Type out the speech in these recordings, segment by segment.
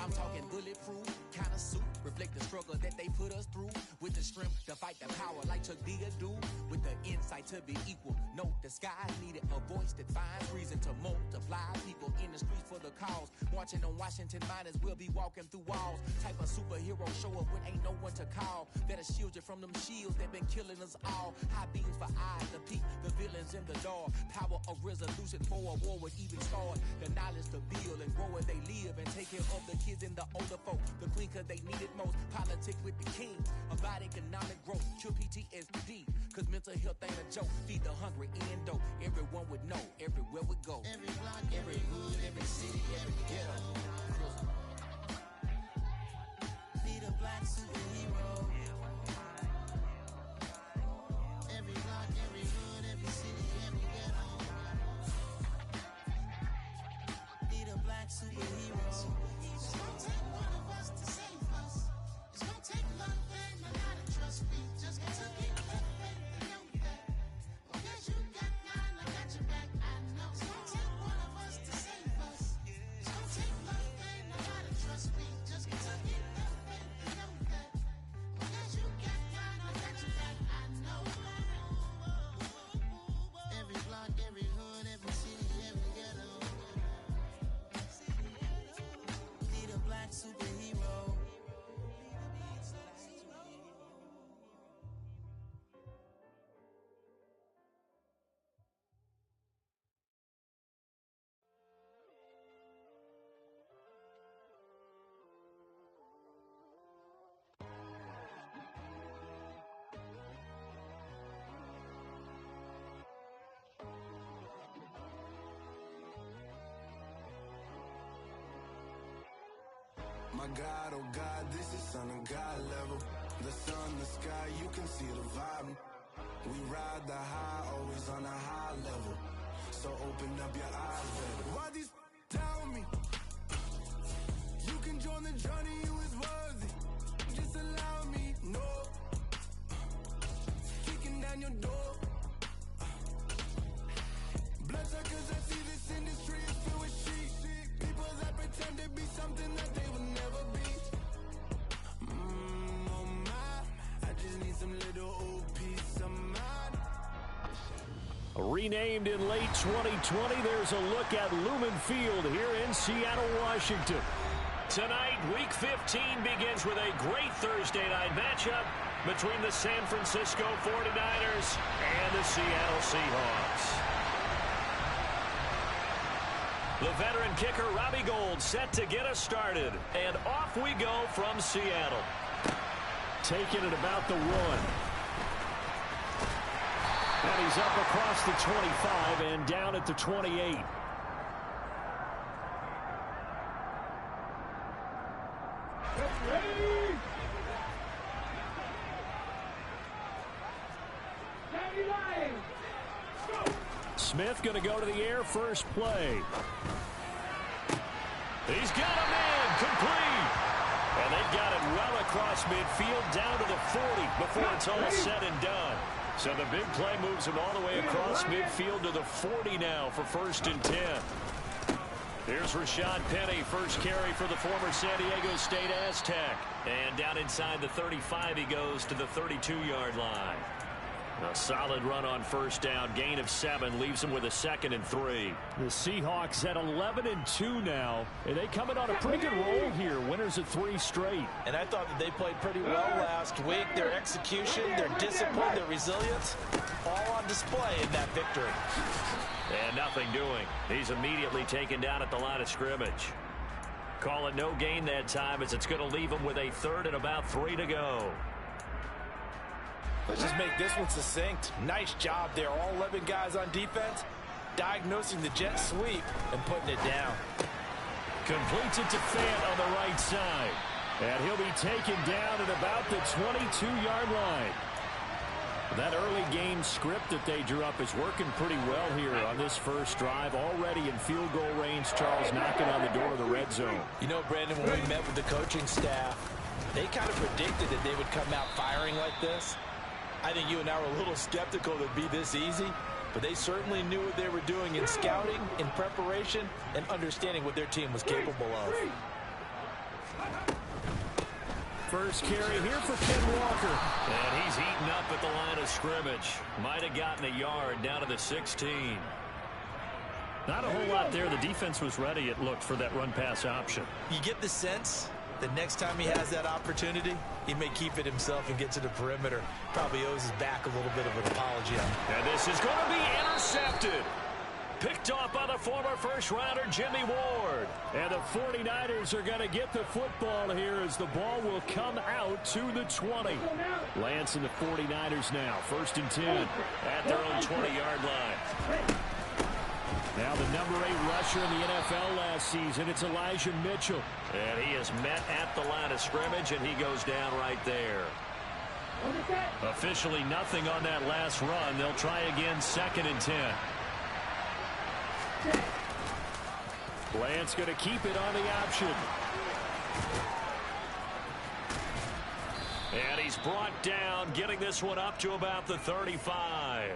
I'm talking bulletproof kind of suit, reflect the struggle that they put us through, with the strength to fight the power like Chuck D do, with the insight to be equal. No disguise needed, a voice that finds reason to multiply people in the streets for the cause. Marching on Washington miners, we'll be walking through walls. Type of superhero show up when ain't no one to call. That'll shield you from them shields that been killing us all. High beams for eyes to peek the villains in the dark. Power of resolution for a war would even start. The knowledge to build and grow where they live and take care of the kids and the older folk. The queen cause they need it most. Politics with the king. About economic growth. Cure PTSD. Cause mental health ain't a joke. Feed the hungry and dope. Everyone would know. Everywhere we go. Every block, every hood, every city, every ghetto. Need a black superhero. Every block, every hood, every city, every ghetto. Need a black superhero. It's gonna take one of us to save us. It's gonna take love and a lot of trust. We just got to keep that faith and know that. Well, guess you got mine, I got your back. I know it's gonna take one of us to save us. It's gonna take love and a lot of trust. We just got to keep that faith and know that. Well, guess you got mine, I got your back. I know. Every block, every hood, every city, every ghetto. Need a black superhero. My God, oh God, this is Son of God level. The sun, the sky, you can see the vibe. We ride the high, always on a high level. So open up your eyes, baby. Why these tell me? You can join the journey, you is worthy. Just allow me, no. Kicking down your door. Bloodsuckers, I see this industry is filled with sheep. People that pretend to be something that they will never be. Oh my, I just need some little old peace of mind. Renamed in late 2020, there's a look at Lumen Field here in Seattle, Washington. Tonight, Week 15 begins with a great Thursday night matchup between the San Francisco 49ers and the Seattle Seahawks. The veteran kicker, Robbie Gould, set to get us started. And off we go from Seattle. Taking it about the 1. And he's up across the 25 and down at the 28. Smith going to go to the air first play. He's got a man complete. And they've got it well across midfield down to the 40 before it's all said and done. So the big play moves him all the way across midfield to the 40 now for 1st and 10. Here's Rashad Penny, first carry for the former San Diego State Aztec. And down inside the 35 he goes to the 32-yard line. A solid run on first down, gain of 7, leaves him with a 2nd and 3. The Seahawks at 11-2 now, and they come in on a pretty good roll here, winners of 3 straight. And I thought that they played pretty well last week. Their execution, their discipline, their resilience, all on display in that victory. And nothing doing. He's immediately taken down at the line of scrimmage. Call it no gain that time, as it's going to leave him with a 3rd and about 3 to go. Let's just make this one succinct. Nice job there. All 11 guys on defense, diagnosing the jet sweep and putting it down. Completes it to Fant on the right side. And he'll be taken down at about the 22-yard line. That early game script that they drew up is working pretty well here on this first drive. Already in field goal range, Charles knocking on the door of the red zone. You know, Brandon, when we met with the coaching staff, they kind of predicted that they would come out firing like this. I think you and I were a little skeptical that it'd be this easy, but they certainly knew what they were doing in scouting, in preparation, and understanding what their team was capable of. first carry here for Ken Walker. And he's eaten up at the line of scrimmage. Might have gotten a yard down to the 16. Not a whole lot there. The defense was ready, it looked, for that run-pass option. You get the sense that next time he has that opportunity, he may keep it himself and get to the perimeter. Probably owes his back a little bit of an apology. And this is going to be intercepted. Picked off by the former first-rounder Jimmy Ward. And the 49ers are going to get the football here as the ball will come out to the 20. Lance and the 49ers now, 1st and 10 at their own 20-yard line. Now the number 8 rusher in the NFL last season, it's Elijah Mitchell. And he is met at the line of scrimmage, and he goes down right there. Officially nothing on that last run. They'll try again, 2nd and 10. Lance going to keep it on the option. And he's brought down, getting this one up to about the 35.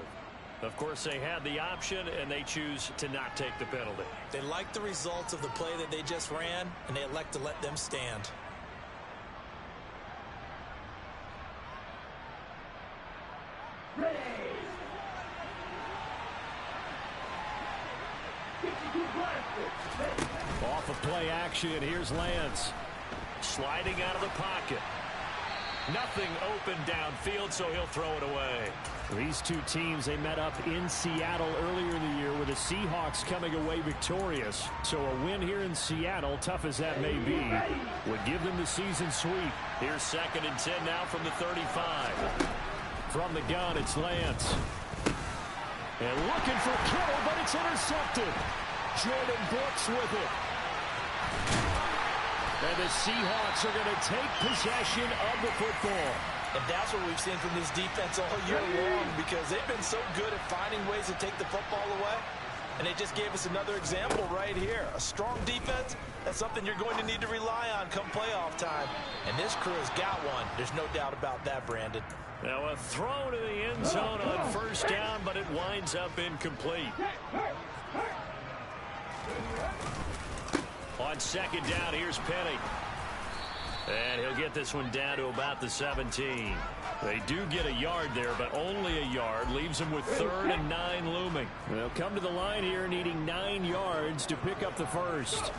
Of course, they had the option, and they choose to not take the penalty. They like the results of the play that they just ran, and they elect to let them stand. Ready. Off of play action, here's Lance. Sliding out of the pocket. Nothing open downfield, so he'll throw it away. These two teams, they met up in Seattle earlier in the year with the Seahawks coming away victorious. So a win here in Seattle, tough as that may be, would give them the season sweep. Here's 2nd and 10 now from the 35. From the gun, it's Lance. And looking for Kittle, but it's intercepted. Jordan Brooks with it. And the Seahawks are going to take possession of the football. And that's what we've seen from this defense all year long, because they've been so good at finding ways to take the football away. And they just gave us another example right here. A strong defense, that's something you're going to need to rely on come playoff time. And this crew has got one. There's no doubt about that, Brandon. Now a throw to the end zone on 1st down, but it winds up incomplete. On 2nd down, here's Penny. And he'll get this one down to about the 17. They do get a yard there, but only a yard. Leaves them with 3rd and 9 looming. They'll come to the line here needing 9 yards to pick up the first.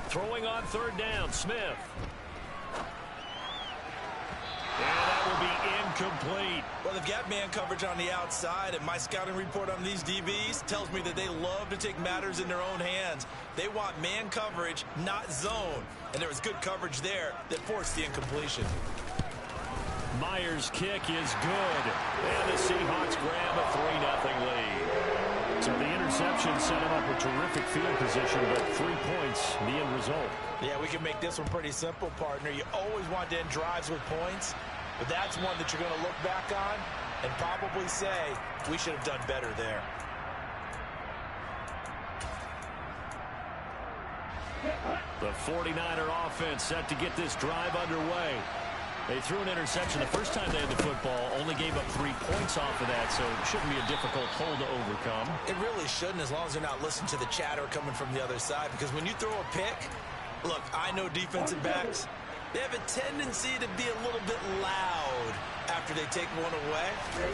Throwing on 3rd down, Smith. And that will be incomplete. Well, they've got man coverage on the outside, and my scouting report on these DBs tells me that they love to take matters in their own hands. They want man coverage, not zone. And there was good coverage there that forced the incompletion. Myers' kick is good. And the Seahawks grab a 3-0 lead. So the interception set him up with terrific field position, but 3 points, the end result. Yeah, we can make this one pretty simple, partner. You always want to end drives with points, but that's one that you're going to look back on and probably say, we should have done better there. The 49er offense set to get this drive underway. They threw an interception the first time they had the football, only gave up 3 points off of that, so it shouldn't be a difficult hole to overcome. It really shouldn't, as long as they're not listening to the chatter coming from the other side, because when you throw a pick, look, I know defensive backs, they have a tendency to be a little bit loud after they take one away,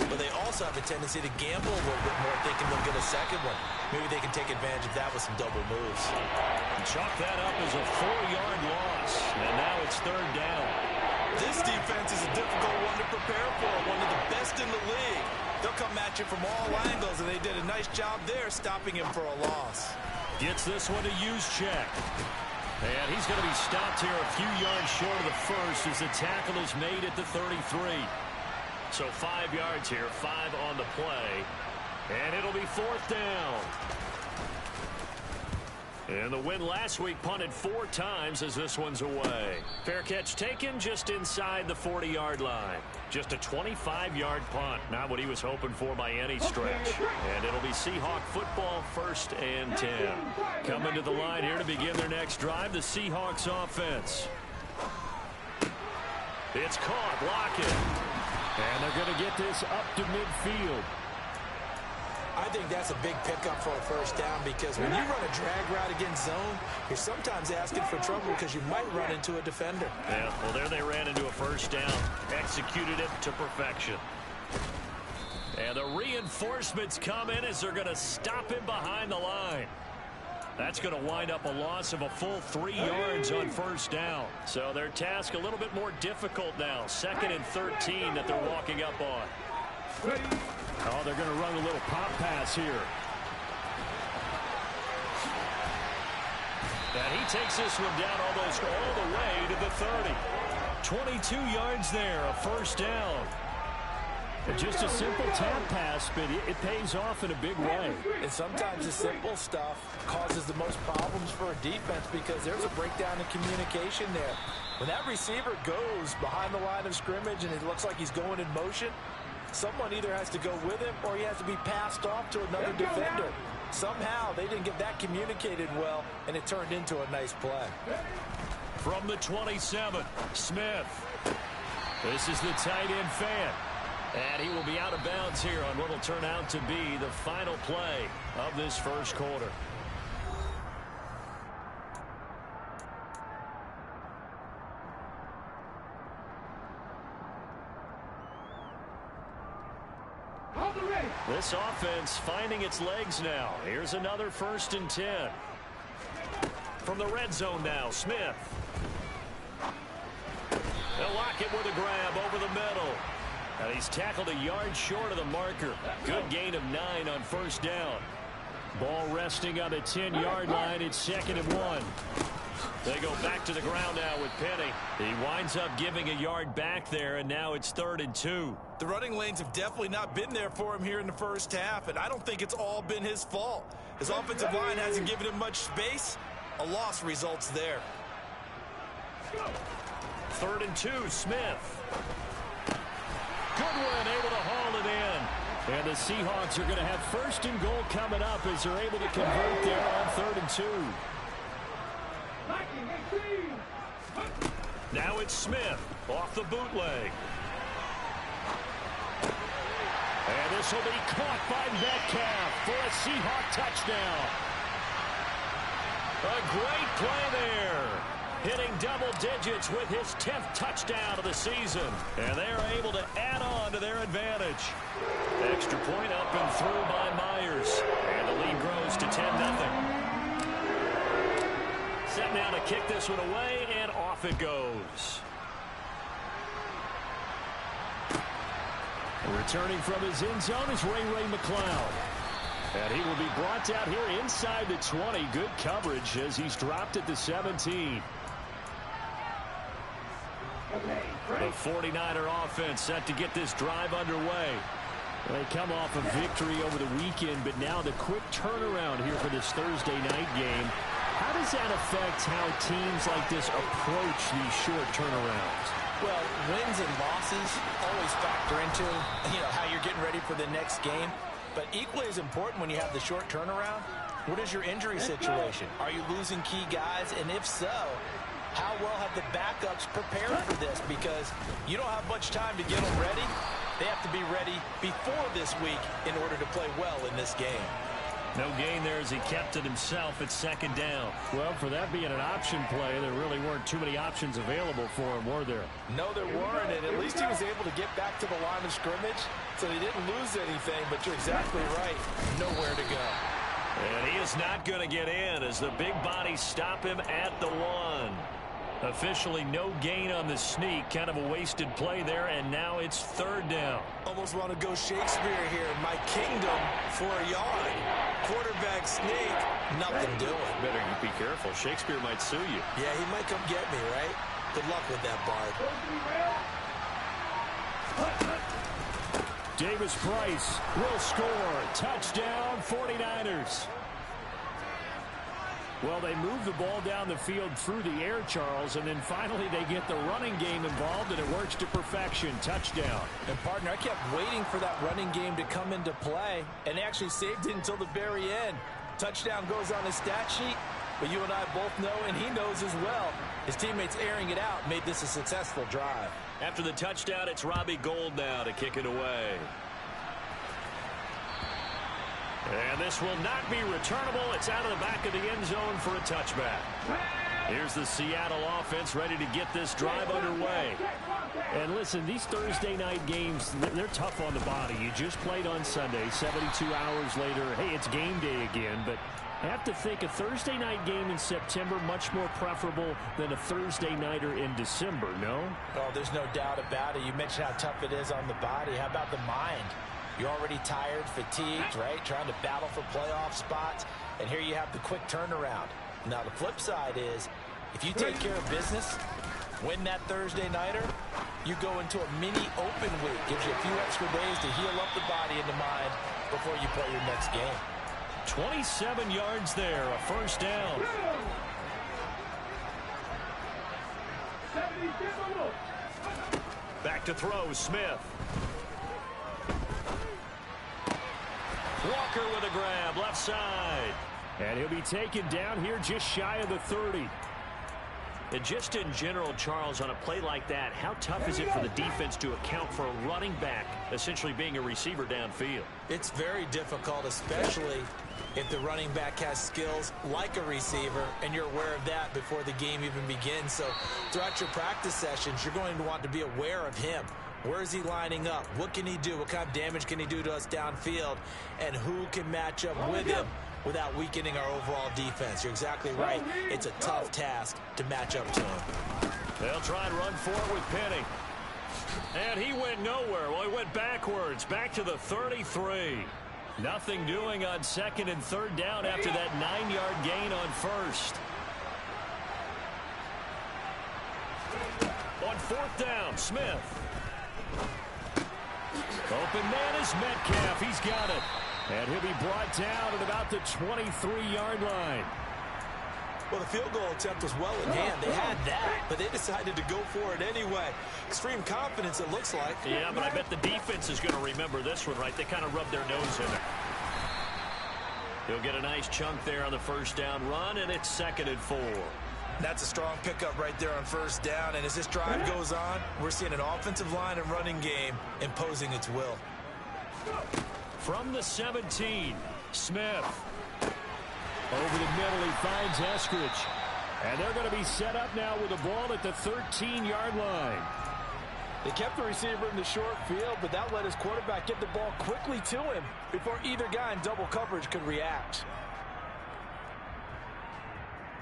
but they also have a tendency to gamble a little bit more, thinking they'll get a second one. Maybe they can take advantage of that with some double moves. Chalk that up as a 4-yard loss, and now it's 3rd down. This defense is a difficult one to prepare for, one of the best in the league. They'll come at you from all angles, and they did a nice job there stopping him for a loss. Gets this one to use check. And he's going to be stopped here a few yards short of the first as the tackle is made at the 33. So 5 yards here, 5 on the play. And it'll be 4th down. And the win last week punted 4 times as this one's away. Fair catch taken just inside the 40-yard line. Just a 25-yard punt. Not what he was hoping for by any stretch. And it'll be Seahawk football, 1st and 10. Coming to the line here to begin their next drive, the Seahawks offense. It's caught. Lockett. And they're going to get this up to midfield. I think that's a big pickup for a first down because when you run a drag route against zone, you're sometimes asking for trouble because you might run into a defender. Yeah, well, there they ran into a first down. Executed it to perfection. And the reinforcements come in as they're going to stop him behind the line. That's going to wind up a loss of a full 3 yards on first down. So their task a little bit more difficult now. 2nd and 13 that they're walking up on. Oh, they're going to run a little pop pass here. And he takes this one down almost all the way to the 30. 22 yards there, a first down. Just a simple tap pass, but it pays off in a big way. And sometimes the simple stuff causes the most problems for a defense because there's a breakdown in communication there. When that receiver goes behind the line of scrimmage and it looks like he's going in motion, someone either has to go with him or he has to be passed off to another defender. Somehow they didn't get that communicated well, and it turned into a nice play. From the 27, Smith. This is the tight end fan. And he will be out of bounds here on what will turn out to be the final play of this first quarter. This offense finding its legs now. Here's another 1st and 10. From the red zone now, Smith. They'll lock it with a grab over the middle. And he's tackled a yard short of the marker. Good gain of 9 on first down. Ball resting on the 10-yard line. It's 2nd and 1. They go back to the ground now with Penny. He winds up giving a yard back there, and now it's 3rd and 2. The running lanes have definitely not been there for him here in the first half, and I don't think it's all been his fault. His offensive line hasn't given him much space. A loss results there. 3rd and 2, Smith. Goodwin able to haul it in. And the Seahawks are going to have 1st and goal coming up as they're able to convert there on 3rd and 2. Now it's Smith off the bootleg. And this will be caught by Metcalf for a Seahawk touchdown. A great play there. Hitting double digits with his 10th touchdown of the season. And they are able to add on to their advantage. Extra point up and through by Myers. And the lead grows to 10-0. Set now to kick this one away, and off it goes. And returning from his end zone is Ray McCloud. And he will be brought down here inside the 20. Good coverage as he's dropped at the 17. The 49er offense set to get this drive underway. They come off a victory over the weekend, but now the quick turnaround here for this Thursday night game. How does that affect how teams like this approach these short turnarounds? Well, wins and losses always factor into, how you're getting ready for the next game. But equally as important when you have the short turnaround, what is your injury situation? Are you losing key guys? And if so, how well have the backups prepared for this? Because you don't have much time to get them ready. They have to be ready before this week in order to play well in this game. No gain there as he kept it himself at 2nd down. Well, for that being an option play, there really weren't too many options available for him, were there? No, there weren't, and at least he was able to get back to the line of scrimmage, so he didn't lose anything, but you're exactly right. Nowhere to go. And he is not going to get in as the big bodies stop him at the 1. Officially no gain on the sneak. Kind of a wasted play there, and now it's 3rd down. Almost want to go Shakespeare here. My kingdom for a yard. Quarterback sneak, nothing doing. Better be careful. Shakespeare might sue you. Yeah, he might come get me, right? Good luck with that, Bard. Davis Price will score. Touchdown, 49ers. Well, they move the ball down the field through the air, Charles, and then finally they get the running game involved, and it works to perfection. Touchdown. And, partner, I kept waiting for that running game to come into play, and actually saved it until the very end. Touchdown goes on his stat sheet, but you and I both know, and he knows as well, his teammates airing it out made this a successful drive. After the touchdown, it's Robbie Gould now to kick it away. And this will not be returnable. It's out of the back of the end zone for a touchback. Here's the Seattle offense ready to get this drive underway. And listen, these Thursday night games, they're tough on the body. You just played on Sunday, 72 hours later. Hey, it's game day again, but I have to think a Thursday night game in September much more preferable than a Thursday nighter in December, no? Oh, there's no doubt about it. You mentioned how tough it is on the body. How about the mind? You're already tired, fatigued, right? Trying to battle for playoff spots. And here you have the quick turnaround. Now, the flip side is, if you take care of business, win that Thursday nighter, you go into a mini open week. Gives you a few extra days to heal up the body and the mind before you play your next game. 27 yards there, a first down. Back to throw, Smith. Walker with a grab, left side. And he'll be taken down here just shy of the 30. And just in general, Charles, on a play like that, how tough is it for the defense to account for a running back essentially being a receiver downfield? It's very difficult, especially if the running back has skills like a receiver, and you're aware of that before the game even begins. So throughout your practice sessions, you're going to want to be aware of him. Where is he lining up? What can he do? What kind of damage can he do to us downfield? And who can match up with him without weakening our overall defense? You're exactly right. It's a tough task to match up to him. They'll try and run for it with Penny. And he went nowhere. Well, he went backwards, back to the 33. Nothing doing on second and third down after that 9-yard gain on first. On fourth down, Smith. Open man is Metcalf. He's got it. And he'll be brought down at about the 23-yard line. Well, the field goal attempt was well in hand. They had that, but they decided to go for it anyway. Extreme confidence, it looks like. Yeah, but I bet the defense is going to remember this one, right? They kind of rubbed their nose in it. He'll get a nice chunk there on the first down run, and it's 2nd and 4. That's a strong pickup right there on first down. And as this drive goes on, we're seeing an offensive line and running game imposing its will. From the 17, Smith. Over the middle, he finds Eskridge. And they're going to be set up now with the ball at the 13-yard line. They kept the receiver in the short field, but that let his quarterback get the ball quickly to him before either guy in double coverage could react.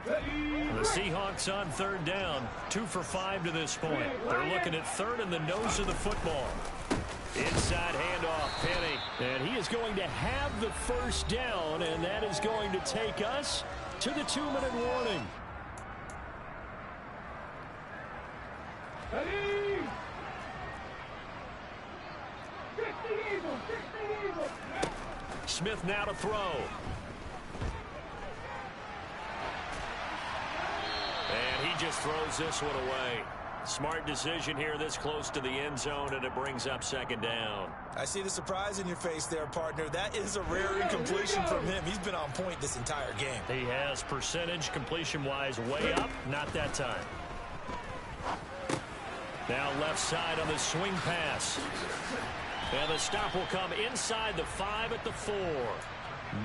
The Seahawks on third down, 2 for 5 to this point. They're looking at third in the nose of the football. Inside handoff, Penny. And he is going to have the first down, and that is going to take us to the 2-minute warning. Smith now to throw. And he just throws this one away. Smart decision here this close to the end zone, and it brings up 2nd down. I see the surprise in your face there, partner. That is a rare incompletion from him. He's been on point this entire game. He has percentage completion-wise way up, not that time. Now left side on the swing pass. And the stop will come inside the 5 at the 4.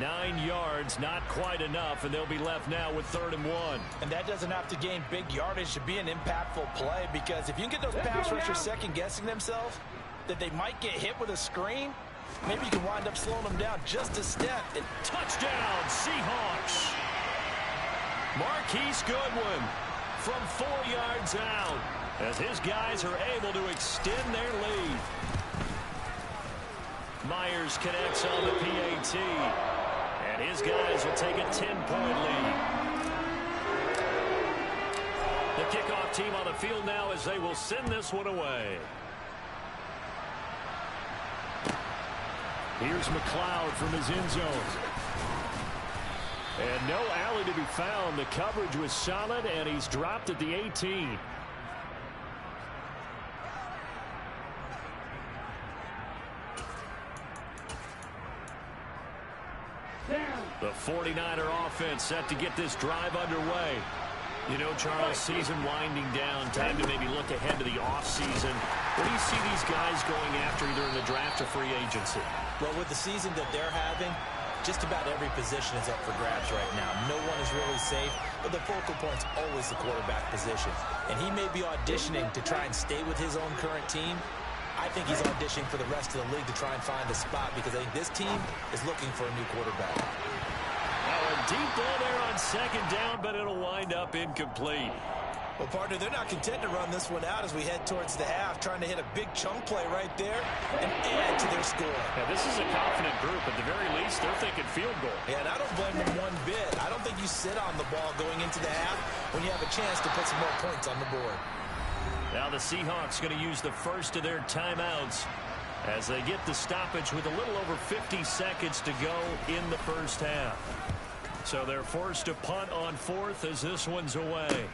9 yards, not quite enough, and they'll be left now with 3rd and 1. And that doesn't have to gain big yardage to be an impactful play, because if you can get those pass rushers second-guessing themselves, that they might get hit with a screen, maybe you can wind up slowing them down just a step. And touchdown, Seahawks! Marquise Goodwin from 4 yards out as his guys are able to extend their lead. Myers connects on the PAT. And his guys will take a 10-point lead. The kickoff team on the field now as they will send this one away. Here's McLeod from his end zone. And no alley to be found. The coverage was solid, and he's dropped at the 18. The 49er offense set to get this drive underway. You know, Charles, season winding down, time to maybe look ahead to the offseason. What do you see these guys going after either in the draft or free agency? Well, with the season that they're having, just about every position is up for grabs right now. No one is really safe, but the focal point's always the quarterback position. And he may be auditioning to try and stay with his own current team. I think he's auditioning for the rest of the league to try and find a spot because I think this team is looking for a new quarterback. Now a deep ball there on second down, but it'll wind up incomplete. Well, partner, they're not content to run this one out as we head towards the half, trying to hit a big chunk play right there and add to their score. Yeah, this is a confident group. At the very least, they're thinking field goal. Yeah, and I don't blame them one bit. I don't think you sit on the ball going into the half when you have a chance to put some more points on the board. Now the Seahawks going to use the first of their timeouts as they get the stoppage with a little over 50 seconds to go in the first half. So they're forced to punt on fourth as this one's away.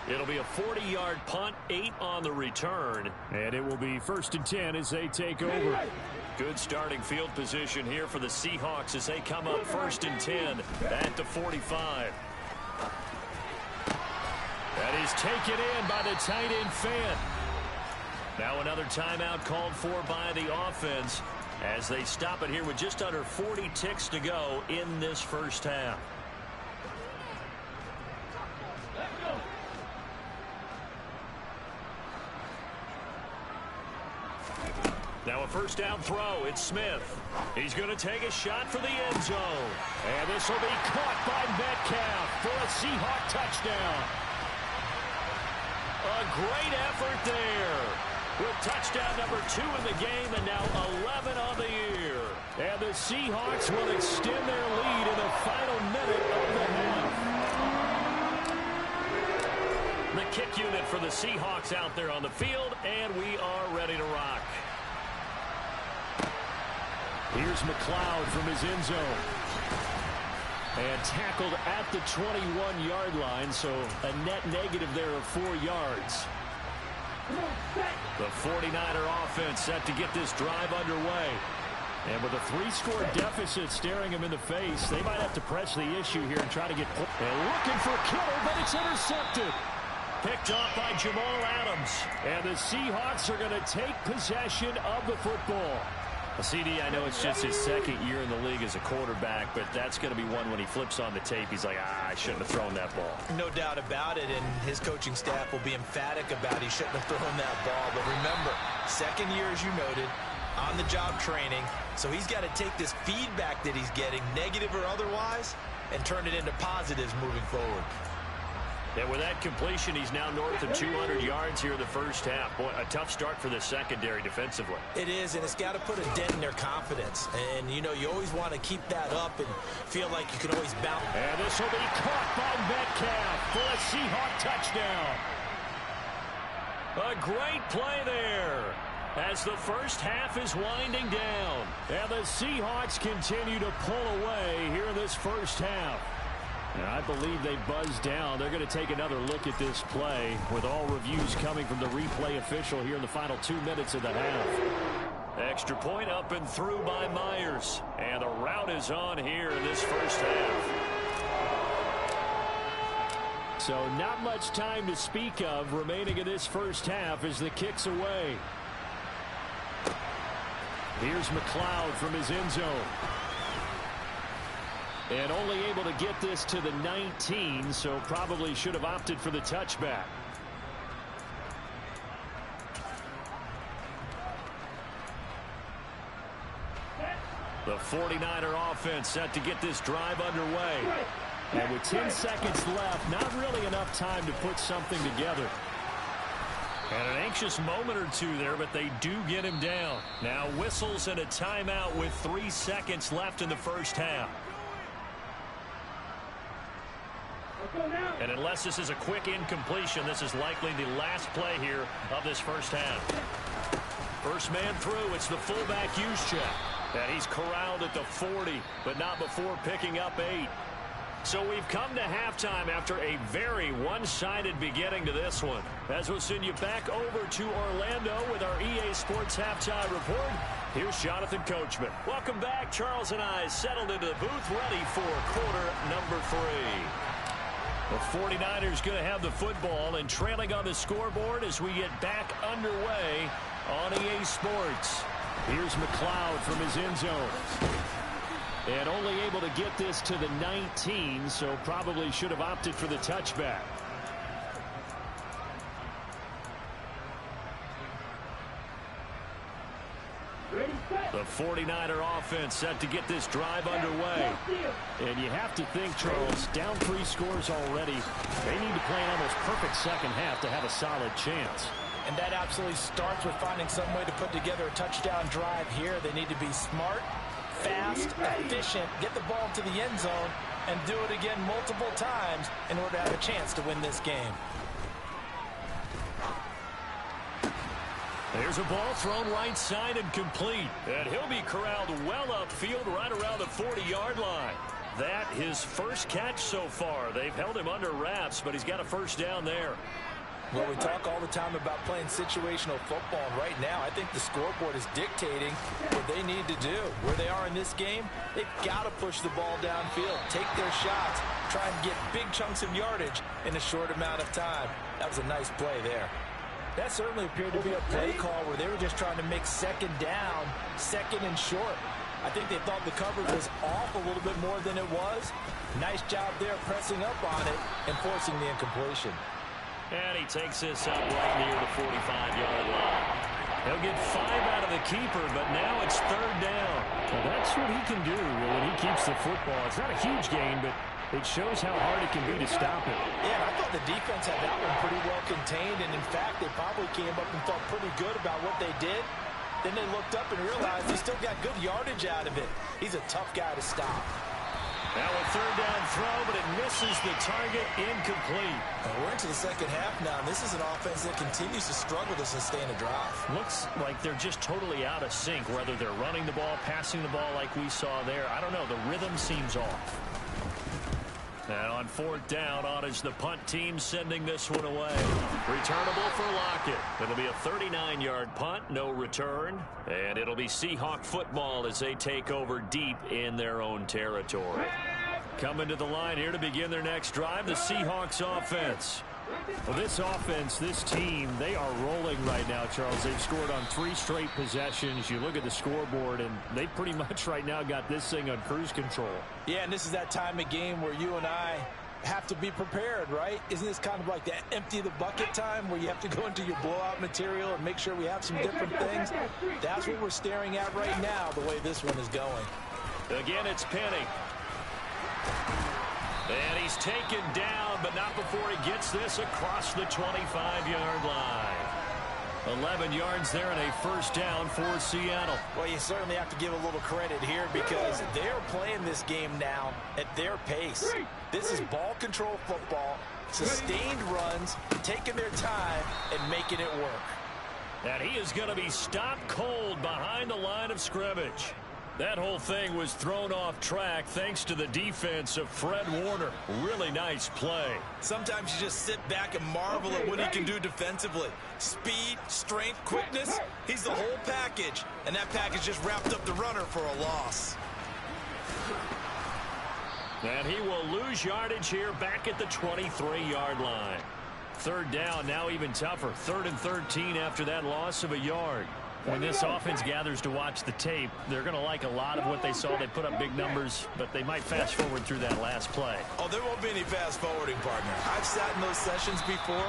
It'll be a 40-yard punt, 8 on the return. And it will be 1st and 10 as they take over. Good starting field position here for the Seahawks as they come up 1st and 10 at the 45. That is taken in by the tight end Fan. Now another timeout called for by the offense as they stop it here with just under 40 ticks to go in this first half. Now a first down throw. It's Smith. He's going to take a shot for the end zone. And this will be caught by Metcalf for a Seahawk touchdown. A great effort there. With touchdown number 2 in the game and now 11 on the year. And the Seahawks will extend their lead in the final minute of the half. The kick unit for the Seahawks out there on the field, and we are ready to rock. Here's McLeod from his end zone. And tackled at the 21-yard line, so a net negative there of 4 yards. The 49er offense set to get this drive underway. And with a 3-score deficit staring him in the face, they might have to press the issue here and try to get... And looking for Kittle, but it's intercepted. Picked off by Jamal Adams. And the Seahawks are going to take possession of the football. CD, I know it's just his second year in the league as a quarterback, but that's going to be one when he flips on the tape. He's like, I shouldn't have thrown that ball. No doubt about it, and his coaching staff will be emphatic about he shouldn't have thrown that ball. But remember, second year, as you noted, on-the-job training, so he's got to take this feedback that he's getting, negative or otherwise, and turn it into positives moving forward. And with that completion, he's now north of 200 yards here in the first half. Boy, a tough start for the secondary defensively. It is, and it's got to put a dent in their confidence. And, you know, you always want to keep that up and feel like you can always bounce. And this will be caught by Metcalf for a Seahawk touchdown. A great play there as the first half is winding down. And the Seahawks continue to pull away here in this first half. And I believe they buzzed down. They're going to take another look at this play with all reviews coming from the replay official here in the final 2 minutes of the half. Extra point up and through by Myers. And the route is on here in this first half. So not much time to speak of remaining in this first half as the kick's away. Here's McLeod from his end zone. And only able to get this to the 19, so probably should have opted for the touchback. The 49er offense set to get this drive underway. And with 10 seconds left, not really enough time to put something together. And an anxious moment or two there, but they do get him down. Now whistles and a timeout with 3 seconds left in the first half. And unless this is a quick incompletion, this is likely the last play here of this first half. First man through, it's the fullback Juszczyk. And he's corralled at the 40, but not before picking up 8. So we've come to halftime after a very one-sided beginning to this one. As we'll send you back over to Orlando with our EA Sports Halftime Report, here's Jonathan Coachman. Welcome back. Charles and I settled into the booth ready for quarter number 3. The 49ers going to have the football and trailing on the scoreboard as we get back underway on EA Sports. Here's McLeod from his end zone. And only able to get this to the 19, so probably should have opted for the touchback. The 49er offense set to get this drive underway. And you have to think, Charles, down 3 scores already. They need to play an almost perfect second half to have a solid chance. And that absolutely starts with finding some way to put together a touchdown drive here. They need to be smart, fast, efficient, get the ball to the end zone, and do it again multiple times in order to have a chance to win this game. There's a ball thrown right side and complete. And he'll be corralled well upfield right around the 40-yard line. That his first catch so far. They've held him under wraps, but he's got a first down there. Well, we talk all the time about playing situational football, and right now I think the scoreboard is dictating what they need to do. Where they are in this game, they've got to push the ball downfield, take their shots, try and get big chunks of yardage in a short amount of time. That was a nice play there. That certainly appeared to be a play call where they were just trying to make second down, second and short. I think they thought the coverage was off a little bit more than it was. Nice job there pressing up on it and forcing the incompletion. And he takes this up right near the 45-yard line. He'll get 5 out of the keeper, but now it's third down. Well, that's what he can do when he keeps the football. It's not a huge gain, but it shows how hard it can be to stop it. Yeah, I thought the defense had that one pretty well contained, and in fact, they probably came up and felt pretty good about what they did. Then they looked up and realized he still got good yardage out of it. He's a tough guy to stop. Now a third down throw, but it misses the target, incomplete. We're into the second half now, and this is an offense that continues to struggle to sustain a drive. Looks like they're just totally out of sync, whether they're running the ball, passing the ball like we saw there. I don't know. The rhythm seems off. And on fourth down, on is the punt team sending this one away. Returnable for Lockett. It'll be a 39-yard punt, no return. And it'll be Seahawk football as they take over deep in their own territory. Coming to the line here to begin their next drive, the Seahawks offense. Well, this offense, this team, they are rolling right now, Charles. They've scored on 3 straight possessions. You look at the scoreboard, and they pretty much right now got this thing on cruise control. Yeah, and this is that time of game where you and I have to be prepared, right? Isn't this kind of like that empty the bucket time where you have to go into your blowout material and make sure we have some different things? That's what we're staring at right now, the way this one is going. Again, it's Penny. And he's taken down, but not before he gets this across the 25-yard line. 11 yards there and a first down for Seattle. Well, you certainly have to give a little credit here because they're playing this game now at their pace. This is ball control football, sustained runs, taking their time and making it work. And he is going to be stopped cold behind the line of scrimmage. That whole thing was thrown off track thanks to the defense of Fred Warner. Really nice play. Sometimes you just sit back and marvel at what he can do defensively. Speed, strength, quickness, he's the whole package. And that package just wrapped up the runner for a loss. And he will lose yardage here back at the 23-yard line. Third down, now even tougher. 3rd and 13 after that loss of a yard. When this offense gathers to watch the tape, they're going to like a lot of what they saw. They put up big numbers, but they might fast forward through that last play. Oh, there won't be any fast forwarding, partner. I've sat in those sessions before.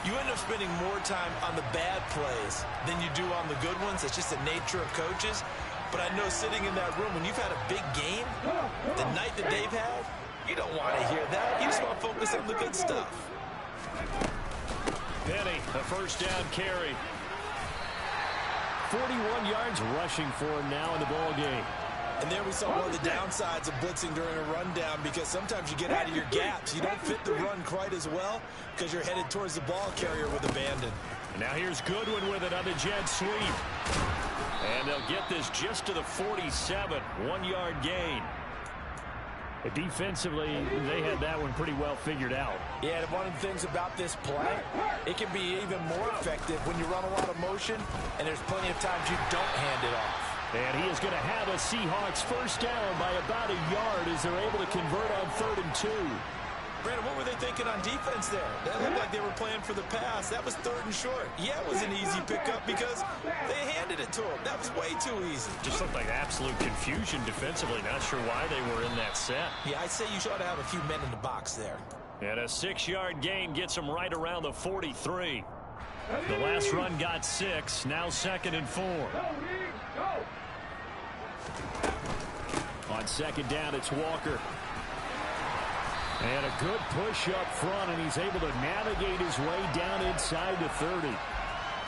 You end up spending more time on the bad plays than you do on the good ones. It's just the nature of coaches. But I know sitting in that room, when you've had a big game, the night that they've had, you don't want to hear that. You just want to focus on the good stuff. Penny, a first down carry. 41 yards rushing for him now in the ball game. And there we saw one of the downsides of blitzing during a rundown because sometimes you get out of your gaps. You don't fit the run quite as well because you're headed towards the ball carrier with abandon. And now here's Goodwin with it on the jet sweep. And they'll get this just to the 47. 1-yard gain. Defensively, they had that one pretty well figured out. Yeah, and one of the things about this play, it can be even more effective when you run a lot of motion, and there's plenty of times you don't hand it off. And he is going to have a Seahawks first down by about a yard as they're able to convert on 3rd and 2. Brandon, what were they thinking on defense there? That looked like they were playing for the pass. That was 3rd and short. Yeah, it was an easy pickup because they handed it to him. That was way too easy. Just looked like absolute confusion defensively. Not sure why they were in that set. Yeah, I'd say you ought to have a few men in the box there. And a 6-yard gain gets them right around the 43. The last run got 6. Now 2nd and 4. On 2nd down, it's Walker. And a good push up front, and he's able to navigate his way down inside the 30.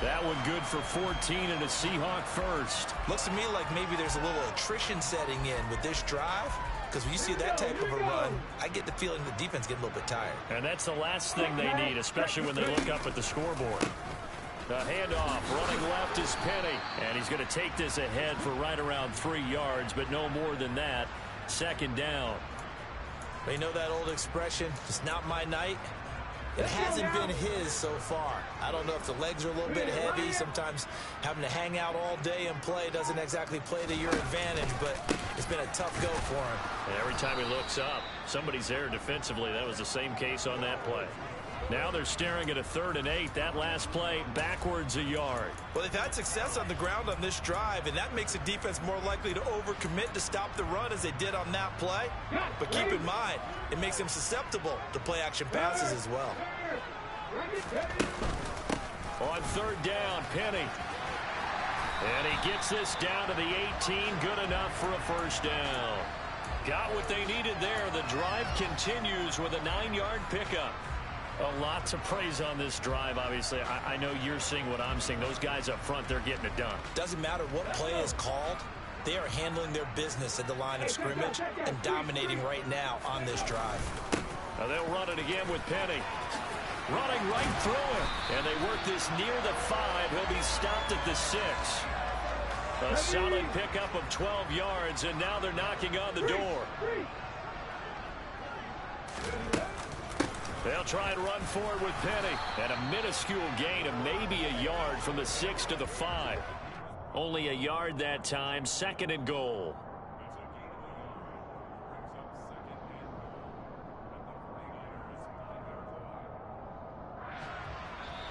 That one good for 14 and a Seahawk first. Looks to me like maybe there's a little attrition setting in with this drive, because when you see that type of a run, I get the feeling the defense getting a little bit tired. And that's the last thing they need, especially when they look up at the scoreboard. The handoff, running left is Penny, and he's going to take this ahead for right around 3 yards, but no more than that. 2nd down. They know that old expression, it's not my night. It hasn't been his so far. I don't know if the legs are a little bit heavy. Sometimes having to hang out all day and play doesn't exactly play to your advantage, but it's been a tough go for him. And every time he looks up, somebody's there defensively. That was the same case on that play. Now they're staring at a 3rd and 8. That last play, backwards a yard. Well, they've had success on the ground on this drive, and that makes the defense more likely to overcommit to stop the run as they did on that play. But keep in mind, it makes them susceptible to play-action passes as well. On 3rd down, Penny. And he gets this down to the 18. Good enough for a first down. Got what they needed there. The drive continues with a 9-yard pickup. A lot to praise on this drive, obviously. I know you're seeing what I'm seeing. Those guys up front, they're getting it done. Doesn't matter what play is called. They are handling their business at the line of scrimmage and dominating right now on this drive. Now they'll run it again with Penny. Running right through him. And they work this near the 5. He'll be stopped at the 6. A solid pickup of 12 yards, and now they're knocking on the door. They'll try and run forward with Penny. And a minuscule gain of maybe a yard from the 6 to the 5. Only a yard that time. 2nd and goal.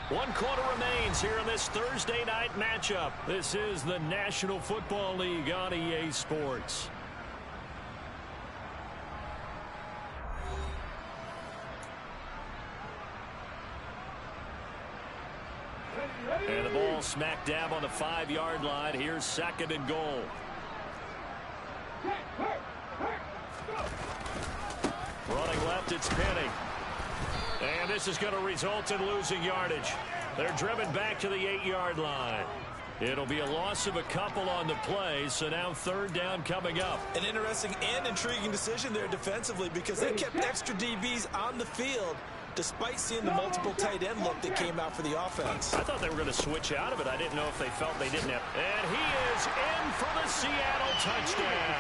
One quarter remains here in this Thursday night matchup. This is the National Football League on EA Sports. And the ball smack dab on the 5-yard line. Here's 2nd and goal. Running left, it's Penny. And this is going to result in losing yardage. They're driven back to the 8-yard line. It'll be a loss of a couple on the play, so now 3rd down coming up. An interesting and intriguing decision there defensively because they kept extra DBs on the field despite seeing the multiple tight end look that came out for the offense. I thought they were going to switch out of it. I didn't know if they felt they didn't have. And he is in for the Seattle touchdown.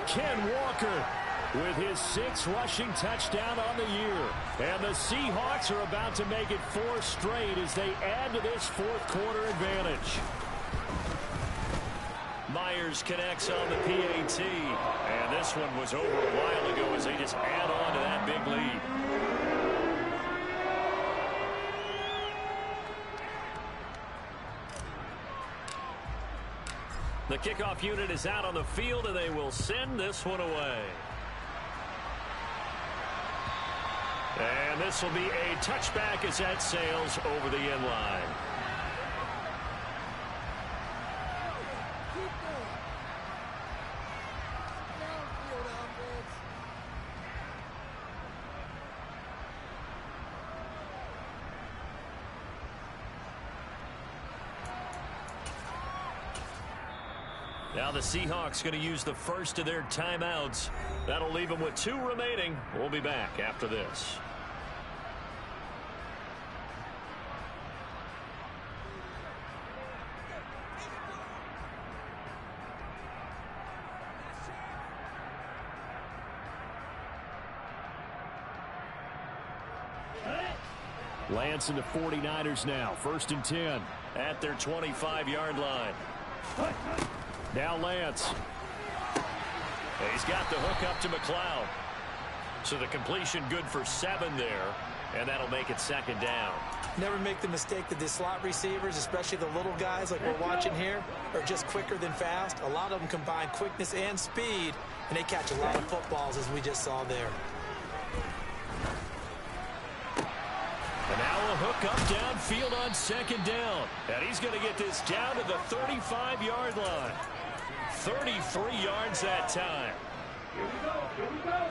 Ken Walker with his 6th rushing touchdown on the year. And the Seahawks are about to make it 4 straight as they add to this 4th quarter advantage. Myers connects on the PAT. And this one was over a while ago as they just add on to that big lead. The kickoff unit is out on the field, and they will send this one away. And this will be a touchback as that sails over the end line. Now the Seahawks going to use the first of their timeouts. That'll leave them with 2 remaining. We'll be back after this. Lance and the 49ers now. 1st and 10 at their 25-yard line. Now Lance. He's got the hook up to McLeod. So the completion good for 7 there, and that'll make it 2nd down. Never make the mistake that the slot receivers, especially the little guys like we're watching here, are just quicker than fast. A lot of them combine quickness and speed, and they catch a lot of footballs, as we just saw there. And now a hook up downfield on 2nd down. And he's going to get this down to the 35-yard line. 33 yards that time. Here we go. Here we go.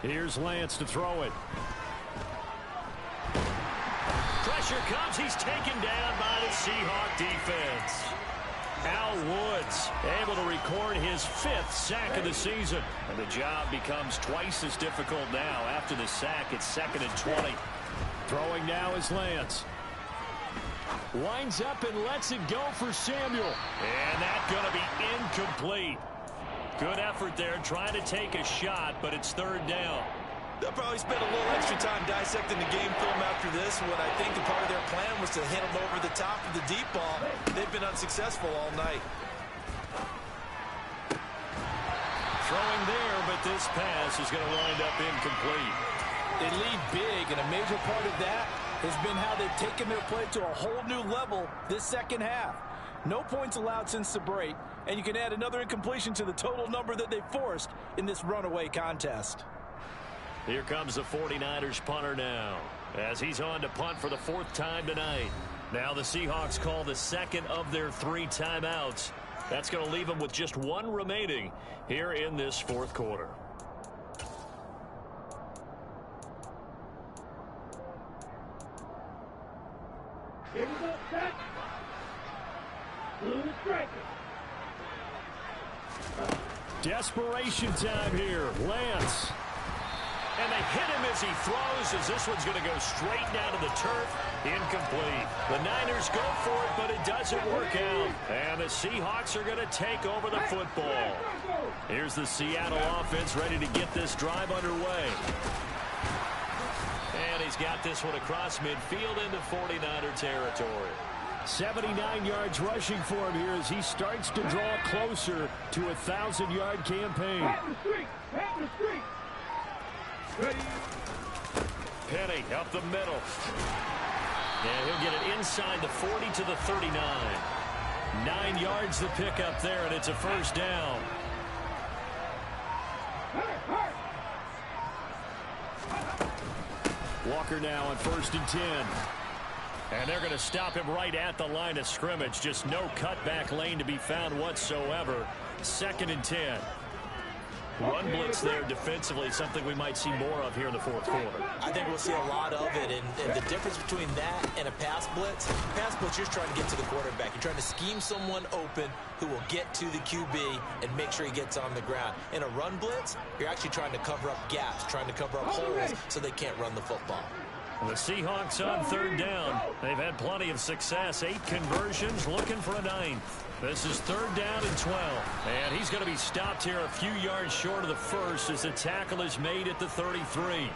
Here's Lance to throw it. Pressure comes. He's taken down by the Seahawk defense. Al Woods able to record his 5th sack of the season. And the job becomes twice as difficult now. After the sack, it's 2nd and 20. Throwing now is Lance. Winds up and lets it go for Samuel. And that's going to be incomplete. Good effort there, trying to take a shot, but it's 3rd down. They'll probably spend a little extra time dissecting the game film after this. What I think a part of their plan was to hit them over the top of the deep ball. They've been unsuccessful all night. Throwing there, but this pass is going to wind up incomplete. They lead big, and a major part of that has been how they've taken their play to a whole new level this 2nd half. No points allowed since the break, and you can add another incompletion to the total number that they forced in this runaway contest. Here comes the 49ers punter now, as he's on to punt for the 4th time tonight. Now the Seahawks call the 2nd of their 3 timeouts. That's going to leave them with just 1 remaining here in this 4th quarter. Here we go. Set. Blue striker. Desperation time here. Lance. And they hit him as he throws, as this one's going to go straight down to the turf. Incomplete. The Niners go for it, but it doesn't work out. And the Seahawks are going to take over the football. Here's the Seattle offense ready to get this drive underway. And he's got this one across midfield into 49er territory. 79 yards rushing for him here as he starts to draw closer to a 1,000-yard campaign. Pat the street. Pat the street. Penny up the middle. And he'll get it inside the 40 to the 39. 9 yards to pick up there, and it's a 1st down. Walker now on 1st and 10. And they're going to stop him right at the line of scrimmage. Just no cutback lane to be found whatsoever. 2nd and 10. Run blitz there defensively, something we might see more of here in the 4th quarter. I think we'll see a lot of it, and the difference between that and a pass blitz, you're trying to get to the quarterback. You're trying to scheme someone open who will get to the QB and make sure he gets on the ground. In a run blitz, you're actually trying to cover up gaps, trying to cover up holes so they can't run the football. The Seahawks on 3rd down. They've had plenty of success. 8 conversions, looking for a 9th. This is 3rd down and 12. And he's going to be stopped here a few yards short of the 1st as the tackle is made at the 33.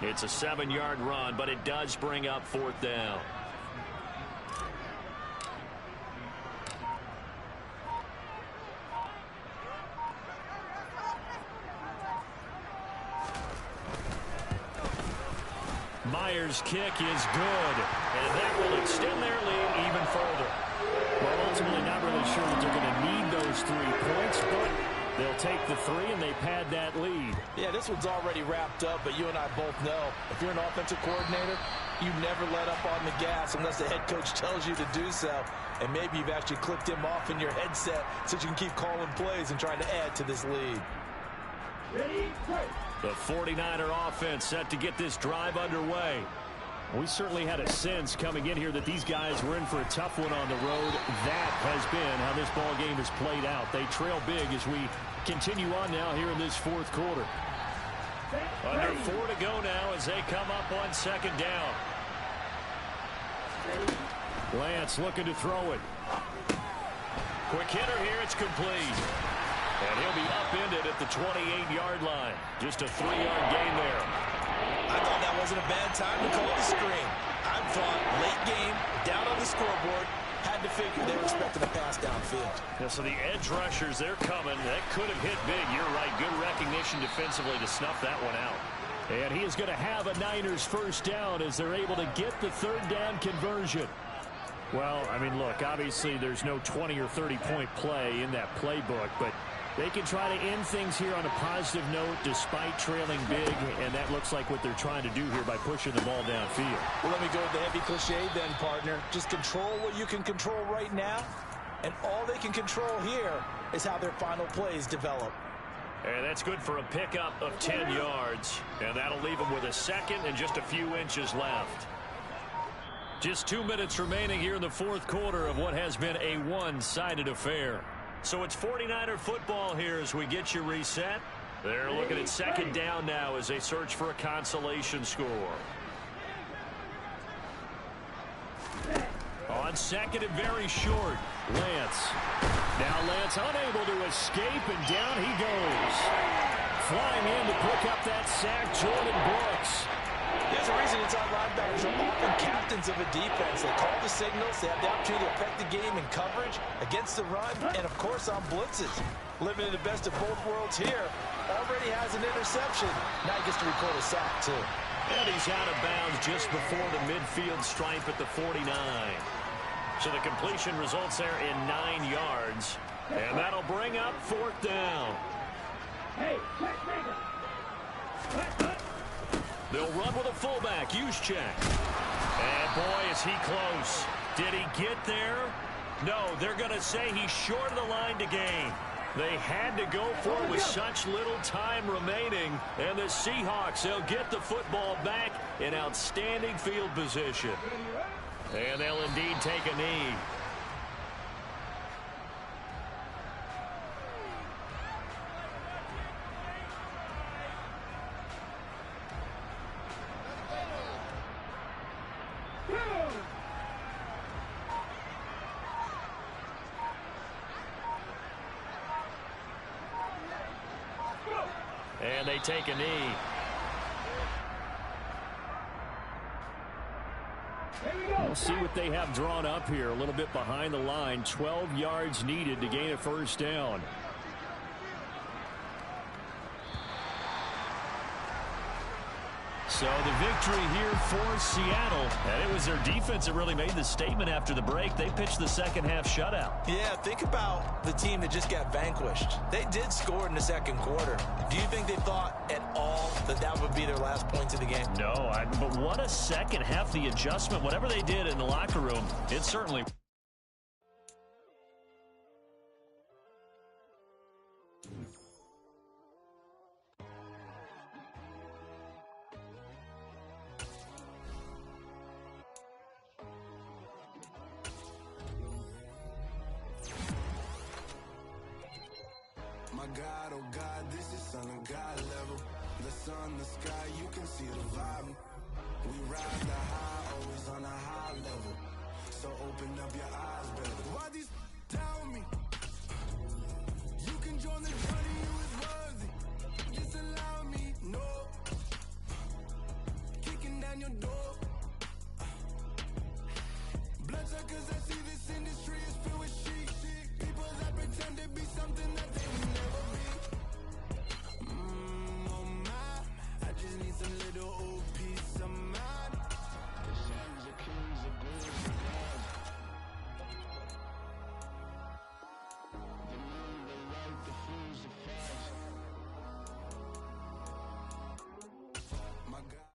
It's a 7-yard run, but it does bring up 4th down. Myers' kick is good, and that will extend their lead even further. Well, ultimately not really sure that they're going to need those 3 points, but they'll take the 3 and they pad that lead. Yeah, this one's already wrapped up, but you and I both know if you're an offensive coordinator, you never let up on the gas unless the head coach tells you to do so. And maybe you've actually clicked him off in your headset so you can keep calling plays and trying to add to this lead. Ready, go. The 49er offense set to get this drive underway. We certainly had a sense coming in here that these guys were in for a tough one on the road. That has been how this ball game has played out. They trail big as we continue on now here in this 4th quarter. Under 4 to go now as they come up on 2nd down. Lance looking to throw it. Quick hitter here, it's complete. And he'll be upended at the 28-yard line. Just a 3-yard gain there. I thought that wasn't a bad time to call the screen. I thought late game, down on the scoreboard, Had to figure they were expecting a pass downfield. Yeah, so the edge rushers, they're coming. That could have hit big. You're right. Good recognition defensively to snuff that one out. And he is going to have a Niners first down as they're able to get the third down conversion. Well, I mean, look, obviously there's no 20 or 30-point play in that playbook, but they can try to end things here on a positive note despite trailing big, and that looks like what they're trying to do here by pushing the ball downfield. Well, let me go with the heavy cliche then, partner. Just control what you can control right now, and all they can control here is how their final plays develop. And that's good for a pickup of 10 yards, and that'll leave them with a second and just a few inches left. Just 2 minutes remaining here in the fourth quarter of what has been a one-sided affair. So it's 49er football here as we get you reset. They're looking at second down now as they search for a consolation score. On second and very short, Lance. Now Lance unable to escape, and down he goes. Flying in to pick up that sack, Jordan Brooks. There's a reason inside linebackers are often captains of a defense. They call the signals. They have the opportunity to affect the game in coverage, against the run, and, of course, on blitzes. Living in the best of both worlds here. Already has an interception. Now he gets to record a sack, too. And he's out of bounds just before the midfield stripe at the 49. So the completion results there in 9 yards. And that'll bring up fourth down. Hey, check, They'll run with a fullback, Juszczyk. And boy, is he close. Did he get there? No, they're going to say he's short of the line to gain. They had to go for it with such little time remaining. And the Seahawks, they'll get the football back in outstanding field position. And they'll indeed take a knee. And they take a knee. We'll see what they have drawn up here. A little bit behind the line. 12 yards needed to gain a first down. So the victory here for Seattle. And it was their defense that really made the statement after the break. They pitched the second half shutout. Yeah, think about the team that just got vanquished. They did score in the second quarter. Do you think they thought at all that that would be their last points of the game? No, but what a second half, the adjustment. Whatever they did in the locker room, it certainly... My God, oh God, this is Son of God level. The sun, the sky, you can see the vibe. We ride the high, always on a high level. So open up your eyes, baby. Why these tell me? You can join the journey, you is worthy. Just allow me, no. Kicking down your door. Bloodsuckers, I see this industry is filled with sheep. People that pretend to be something that they will never be. Oh my, I just need some little old peace of mind. The sons of kings of gods of God. The moon, the light, the fools, the fast. My God.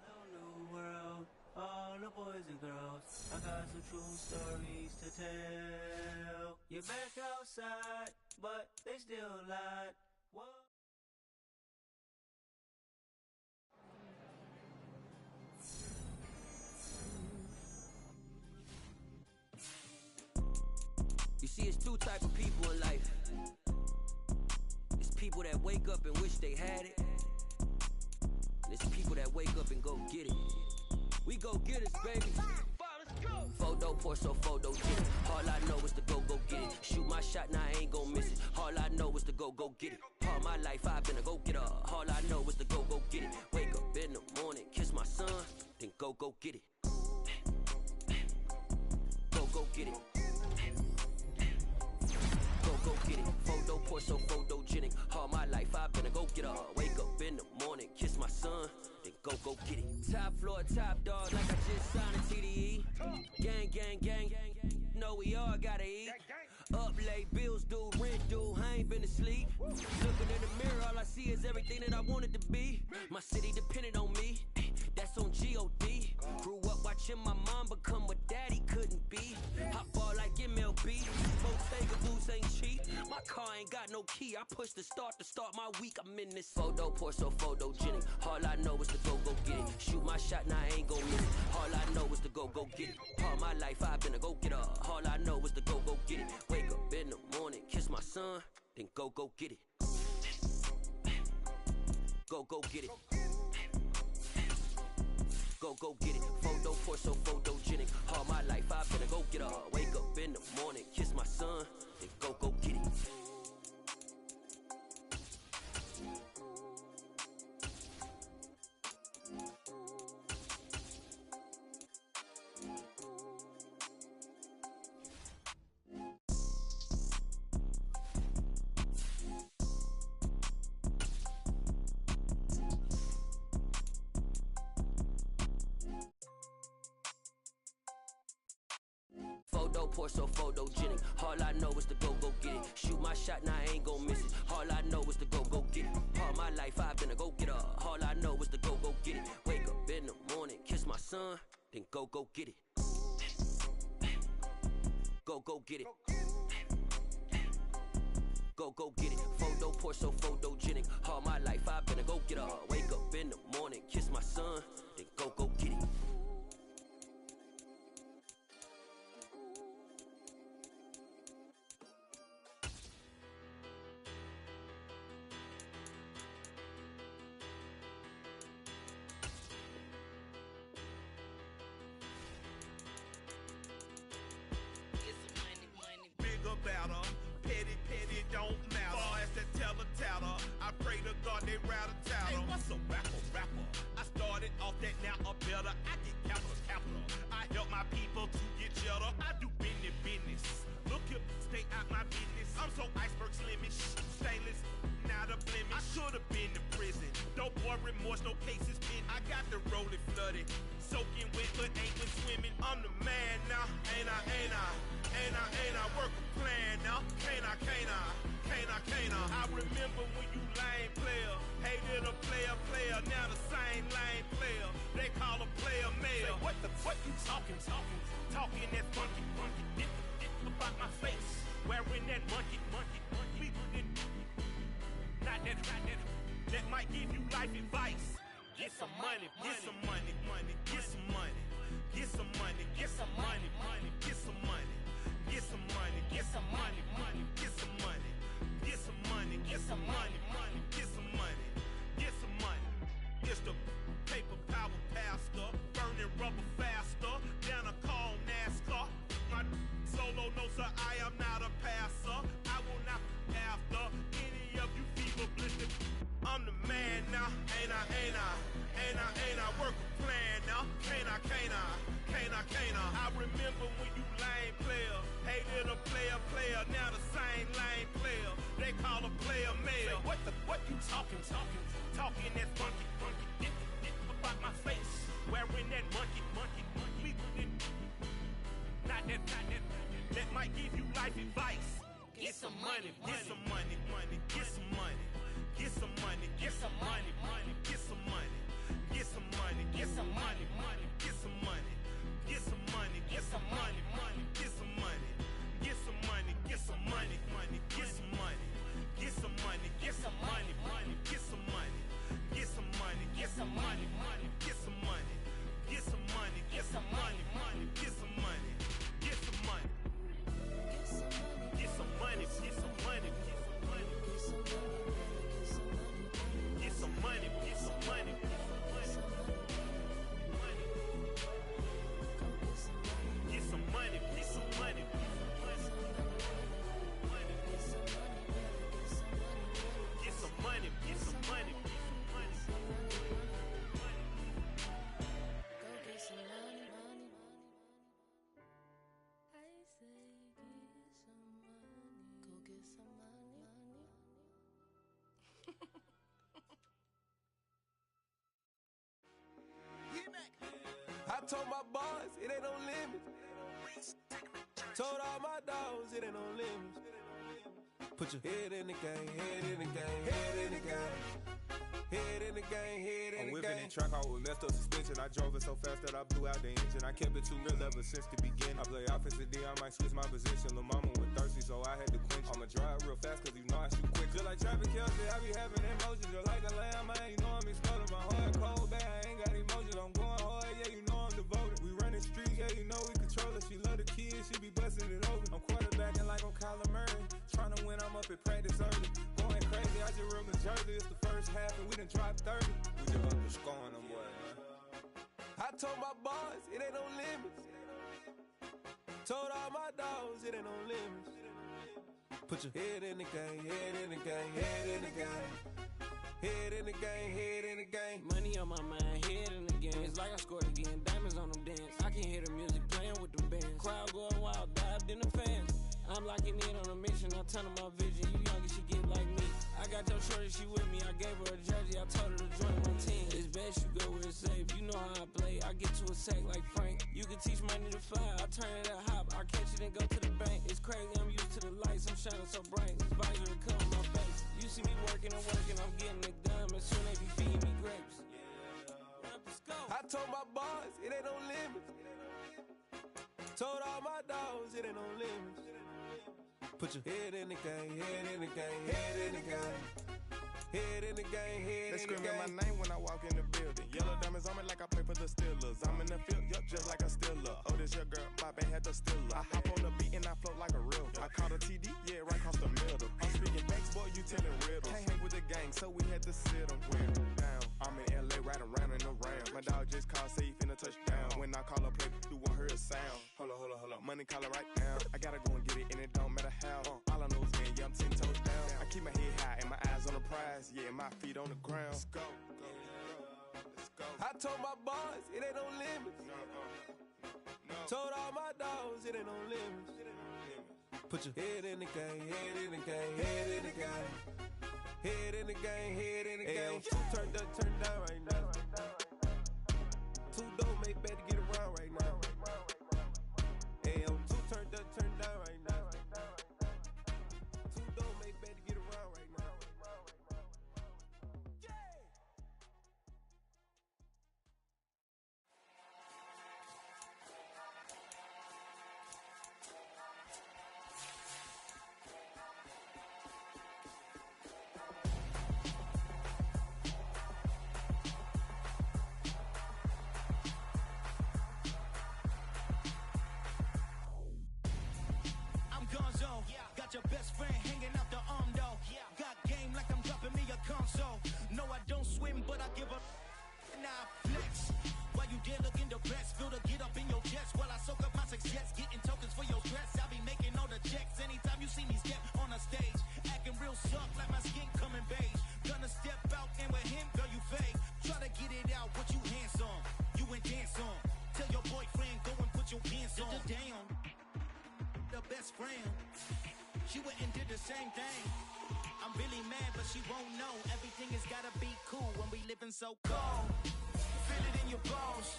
Hello, new world, all the boys and girls. I got some true stories to tell. You're back outside, but they still lied. What? You see, it's two type of people in life. It's people that wake up and wish they had it. And it's people that wake up and go get it. We go get it, baby. Photo pour so photo get it. All I know is to go get it. Shoot my shot, now I ain't gon' miss it. All I know is to go get it. All my life I've been a go-getter. All I know is to go get it. Wake up in the morning, kiss my son, then go get it. get it. Go get it. Photo poor, so photogenic. All my life I've been a go-getter. Wake up in the morning, kiss my son, then go get it. Top floor, top dog, like I just signed a TDE. Gang, gang, gang, know we all gotta eat. Up late, bills due, rent due, I ain't been asleep. Looking in the mirror, all I see is everything that I wanted to be. My city depended on me, that's on G.O.D. Grew up watching my mom become what daddy couldn't be. Hot ball like MLB, Bottega boots ain't cheap. My car ain't got no key, I push the start to start my week. I'm in this photo poor, so photogenic. All I know is to go get it. Shoot my shot, now I ain't gon' miss it. All I know is to go get it. All my life I've been a go-getter. All I know is to go get it. Wake up in the morning, kiss my son, then go get it. Go get it. Go get it. Photo poor, so photogenic. All my life I've been a go-getter. Wake up in the morning, kiss my son, then go get it. Photo poor, so photogenic. All I know is to go get it. Shoot my shot, now I ain't gon' miss it. All I know is to go get it. All my life I've been a go-getter. All I know is to go get it. Wake up in the morning, kiss my son, then go get it. Go get it. Go get it. Photo poor, so photogenic. All my life I've been a go-getter. Wake up in the morning, kiss my son, then go get it. Better, petty, don't matter. Far as the teller, I pray to God they rattle tattle. Hey, what's a rapper? I started off that, now I'm better. I get capital. I help my people to get cheddar. I do business. Look here, stay out my business. I'm so iceberg slimish, stainless, not a blemish. I should have been to prison. Don't boy remorse, no cases pinned. I got the rolling flooded, soaking wet, but ain't been swimming. I'm the man now, ain't I? Work a plan now, can't I? I remember when you lame player, hated a player, now the same lame player. They call a player mayor. What you talking that funky, dip about my face, wearing that monkey. We didn't, not that, that might give you life advice. Get some money, get some money, get some money. Get some money, get some money, get some money. Get some money, get some money, get some money. Get some money, get some money, get some money. Get some money. It's the paper power pastor, burning rubber faster than a call NASCAR. My solo, no sir, I am not a passer. I will not after any of you fever blistered. I'm the man now, ain't I? Work a plan now, can't I? I remember when you lame player, hated a player, now the same lame player. They call a player mayor. What you talking that funky, dip about my face, wearing that monkey. We didn't, not that, that might give you life advice. Get some money, get some money, get some money. Get some money, get some money, get some money. Get some money, get some money, get some money. Get some money, get some money, get some money. Get some money, get some money, get some money. Get some money, get some money, get some money. Get some money, get some money, get some money. Get some money, get some money, get some money. Get some money. Get some money, get some money, get some money. Told all my dogs it ain't no limits. Put your head in the game, head in the game, head in the game. Head in the game, head in the game. I'm whipping in track out with messed up suspension. I drove it so fast that I blew out the engine. I kept it too real ever since the beginning. I play offensive D, I might switch my position. Lil' mama was thirsty, so I had to quench. I'ma drive real fast, cause you know I shoot quick. Just like traffic Kelsey, I be having emotions. Just like a lamb, man, you know I'm exploding. My heart cold, bad, I ain't got emotions. I'm going hard, yeah, you know I'm devoted. We running streets, yeah, you know we control it. She love the kids, she be busting it over. I'm quarterbacking like I'm Kyler Murray. Trying to win, I'm up at practice early. Going crazy, I just real Jersey. It's the first half and we done dropped 30. We just underscoring them, boy, man. I told my boys, it ain't no limits. Told all my dogs, it ain't no limits. Put your head in the game, head in the game, head in the game. Head in the game, head in the game. Money on my mind, head in the game. It's like I scored again, diamonds on them dance. I can hear the music playing with them bands. Crowd going wild, dived in the fans. I'm locking in on a mission, I tell her my vision. You young and she get like me. I got your shorty, she with me. I gave her a jersey, I told her to join my team. It's best you go where it's safe. You know how I play. I get to a sack like Frank. You can teach money to fly. I turn it at hop. I catch it and go to the bank. It's crazy, I'm used to the lights. I'm shining so bright. This visor will cover my face. You see me working and working. I'm getting it done. As soon as they be feeding me grapes. I told my boys, it ain't no limits. Told all my dogs, it ain't no limits. Put your head in the game, head in the game, head in the game. Head in the game, head in the game. They screaming my name when I walk in the building. Yellow diamonds on me like I play for the Steelers. I'm in the field, yup, just like a Steeler. Oh, this your girl, my band had the Steeler. I hop on the beat and I float like a river. I caught a TD, yeah, right across the middle. I'm speaking next, boy, you telling riddles. Can't hang with the gang, so we had to sit them down. I'm in LA, right around and around. My dog just called, say he finna touchdown. When I call a play, you won't hear a sound. Hold up, money calling right now. I gotta go and get it, and it don't matter how. All I know is man, yeah, I'm 10 toes down. I keep my head high and my eyes on the prize. Yeah, my feet on the ground. Let's go. Let's go. I told my boys, it ain't no limits. No. Told all my dogs, it ain't no limits. Put your head in the game, head in the game, head in the game. Head in the game, head in the game. Two turned up, turned down right now. Two dope make better get around right now. Hey, two turned up, turned down right now. Two dope make better get around right now. Got your best friend hanging out the arm though. Got game like I'm dropping me a console. No, I don't swim, but I give a now flex. While you there looking the best, feel the get up in your chest while I soak up my success, getting tokens for your stress. I be making all the checks anytime you see me step on a stage, acting real soft like my skin coming beige. Gonna step out and with him, girl, you fake. Try to get it out, what you hands on, you and dance on. Tell your boyfriend go and put your pants on. Down, the best friend. She went and did the same thing. I'm really mad, but she won't know. Everything has gotta be cool when we living so cold. Feel it in your bones.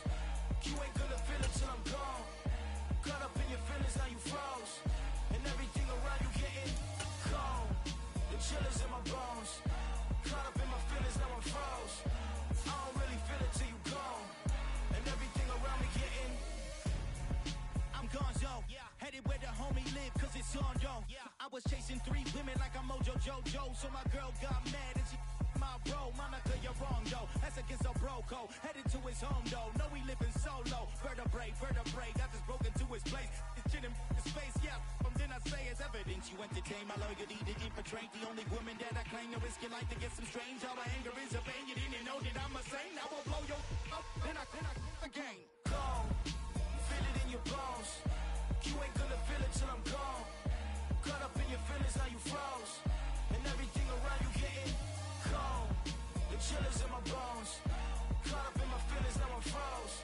You ain't gonna feel it till I'm gone. Caught up in your feelings, now you froze. And everything around you getting cold. The chill is in my bones. Caught up in my feelings, now I'm froze. I don't really feel it till you gone. And everything around me getting I'm gonzo. Headed where the homie live, cause it's on, yo. I was chasing 3 women like I'm Mojo Jojo, so my girl got mad and she my bro. Monica, you're wrong, though. That's against a bro code. Headed to his home, though. No, we living solo. Vertebrae. I just broke into his place. It's chin in his face, yeah. Then I say it's evidence you entertain my loyalty to infiltrate. The only woman that I claim to risk your life to get some strange. All my anger is a pain. You didn't know that I'm a saint. I will blow your up, then I again. Go. Feel it in your bones. You ain't gonna feel it till I'm gone. Caught up in your feelings, now you froze. And everything around you getting cold. The chill is in my bones. Caught up in my feelings, now I'm froze.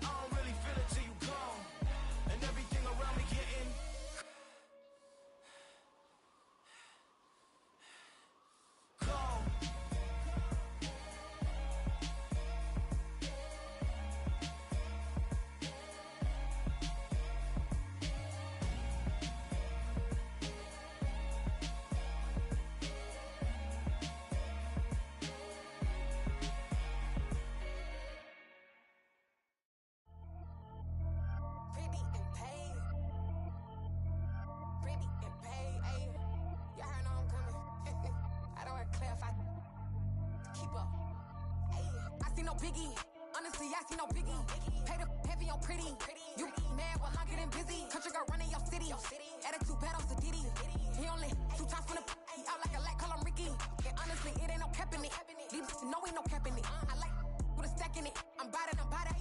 I don't really feel it till you gone. And everything around me getting cold. to clarify. Keep up. I see no biggie. Honestly, I see no biggie. Pay the heavy on pretty. You mad while I'm getting busy. Country girl running your city. Attitude bad on Diddy. He only 2 times from the he out like a light, call him Ricky. And honestly, it ain't no cap in it. Leave no ain't no cap in it. I like with a stack in it. I'm bad.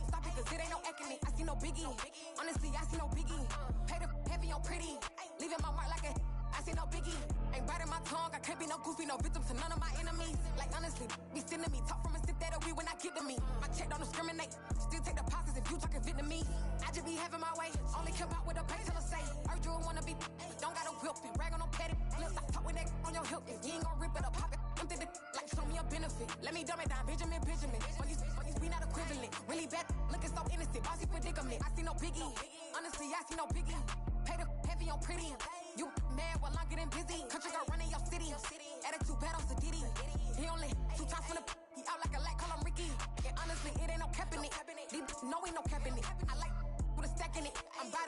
Stop it, cause it ain't no eck in it. I see no biggie. Honestly, I see no biggie. Pay the heavy on pretty. Leaving my mark like a I see no biggie. Ain't biting my tongue. I can't be no goofy, no victim to none of my enemies. Like honestly, be sending me talk from a sip that'll be when I get to me. My check don't discriminate. Still take deposits if you talking Vietnamese. I just be having my way. Only come out with a pay till I say. Urge you wanna be. Don't got no whip. Rag on no petty. Lips, I talk with that on your hip. If you ain't gon' rip it up, pop it. I'm thinking like show me a benefit. Let me dumb it down, Benjamin. For you, we not equivalent. Really bad, looking so innocent. Bossy predicament. I see no biggie. Honestly, I see no biggie. Pay the heavy on pretty. You mad while I'm getting busy. Country girl running your city. Attitude bad on Diddy. He only 2 times from the he out like a light, call him Ricky. And honestly, it ain't no cap in it. No ain't no cap in it. I like with a stack in it. I'm bad.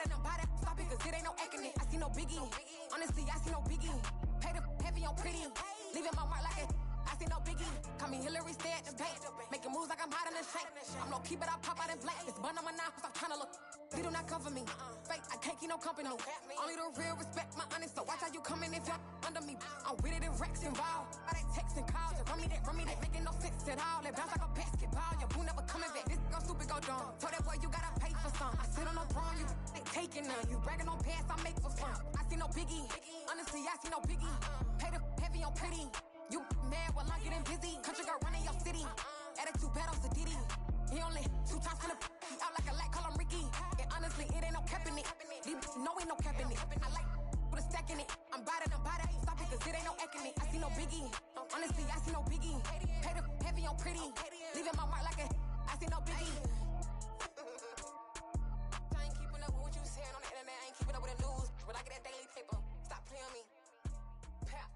Stop it, cause it ain't no eck in it. I see no biggie. Honestly, I see no biggie. Pay the heavy on pretty. Leaving my mark like a I see no biggie. Call me Hillary, stay at the bank. Making moves like I'm hiding in shank. I'm no keep it, I pop out in blank. It's bun on my knife, I'm trying to look. They do not cover me. Fake, I can't keep no company. Only the real respect my honest. So watch how you coming if you're under me. I'm with it and Rex involved. I they text and calls. Run me that, making no sense at all. They bounce like a basketball. Your boo never coming back. This go stupid, go dumb. Told that boy you gotta pay for some. I sit on no throne, you ain't taking none. You bragging on pants, I make for fun. I see no biggie. Honestly, I see no biggie. Pay the heavy on pretty. You mad while I'm getting busy. Country girl running your city. Attitude bad on Diddy. He only 2 times from the he out like a light, call him Ricky. And honestly, it ain't no cap in it. No ain't no cap in it. I like with a stack in it. I'm bad. Stop it, cause it ain't no eck in it. I see no biggie. Honestly, I see no biggie. Pay the heavy on pretty. Leaving my mark like a I see no biggie. I ain't keeping up with what you saying on the internet. I ain't keeping up with the news. But I get that daily paper. Stop playing on me. Pap.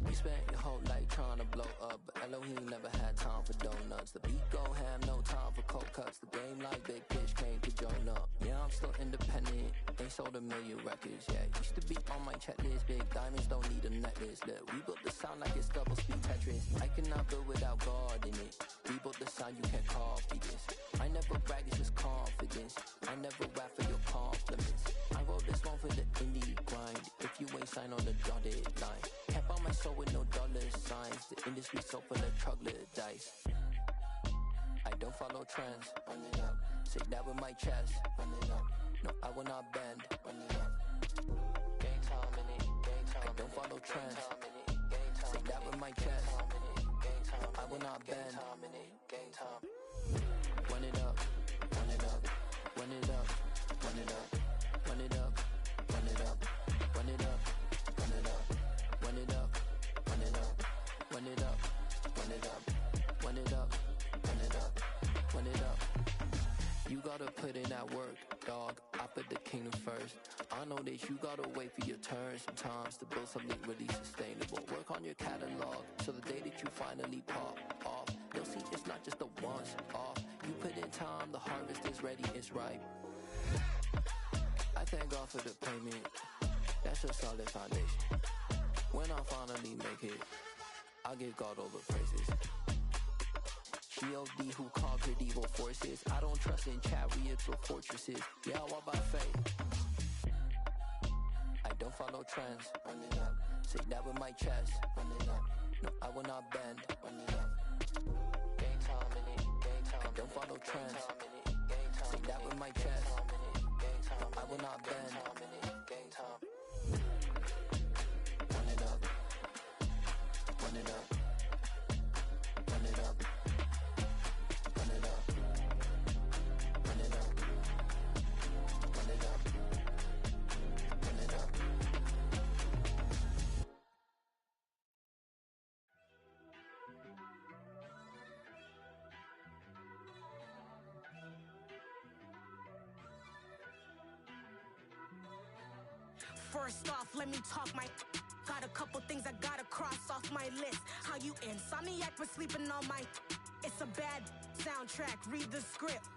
You spent your whole life trying to blow up, but Elohim never had time for donuts. The beat go ham, no time for cold cuts. The game like Big Pitch came to join up. Yeah, I'm still independent, ain't sold a million records yet. Used to be on my checklist, big diamonds don't need a necklace. Look, we built the sound like it's double speed Tetris. I cannot build without God in it. We built the sound, you can't copy this. I never brag, it's just confidence. I never rap for your compliments. I wrote this one for the indie grind. If you ain't signed on the dotted line, kept on my soul with no dollar signs. The industry so full of troglodytes. I don't follow trends. Run it up. Say that with my chest. Run it up. No, I will not bend. Run it up. Gang time in it. Gang time. I don't follow trends. Say that with my chest. I will not bend. Gang time. Run it up. Run it up. Run it up. Run it up. Run it up. Run it up. Run it up. Run it up. Run it up. Run it up. Run it up. Run it up. Run it up. Run it up. Run it up. You gotta put in that work, dog. I put the kingdom first. I know that you gotta wait for your turn sometimes to build something really sustainable. Work on your catalog, so the day that you finally pop off, you'll see it's not just a once off. You put in time, the harvest is ready, it's ripe. I thank God for the payment. That's a solid foundation. When I finally make it, I'll give God all the praises. G.O.D. who conquered evil forces. I don't trust in chariots or fortresses. Yeah, I walk by faith. I don't follow trends. Run it up. Say that with my chest. Run it up. No, I will not bend. Run it up. Game time in it. Game time. I don't follow trends. Say that with my chest. No, I will not bend. Game time. Run it up. Run it up. Run it up. Run it up. Run it up. Run it up. Run it up. First off, let me talk my got a couple things I gotta cross off my list. How you insomniac for sleeping on my it's a bad soundtrack, read the script.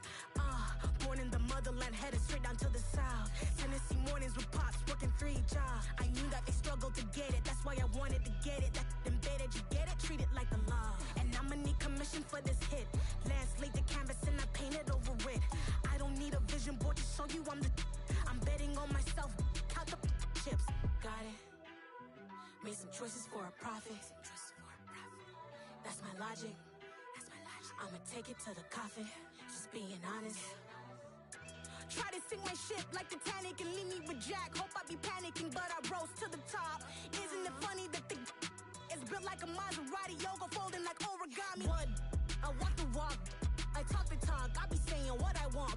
Born in the motherland headed straight down to the south. Tennessee mornings with pops, working 3 jobs. I knew that they struggled to get it, that's why I wanted to get it. That embedded, you get it, treat it like the law. And I'ma need commission for this hit. Lance laid the canvas and I painted over it. I don't need a vision board to show you I'm betting on myself, count the chips. Got it. Made some choices for a profit. That's my logic. I'ma take it to the coffin, just being honest. Try to sink my ship like Titanic and leave me with Jack. Hope I be panicking, but I rose to the top. Isn't it funny that the is built like a Maserati, yoga folding like origami? What? I walk the walk, I talk the talk, I be saying what I want.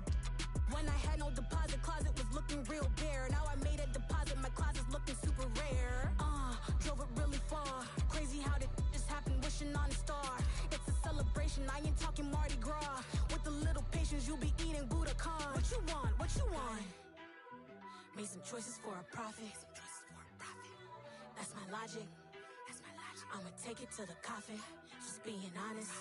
When I had no deposit, closet was looking real bare. Now I made a deposit, my closet's looking super rare. Drove it really far. Crazy how did this happen, wishing on a star. It's a celebration, I ain't talking Mardi Gras. With a little patience, you'll be eating Budokan. What you want? What you want? Made some choices for a profit. That's my logic. I'ma take it to the coffin, just being honest.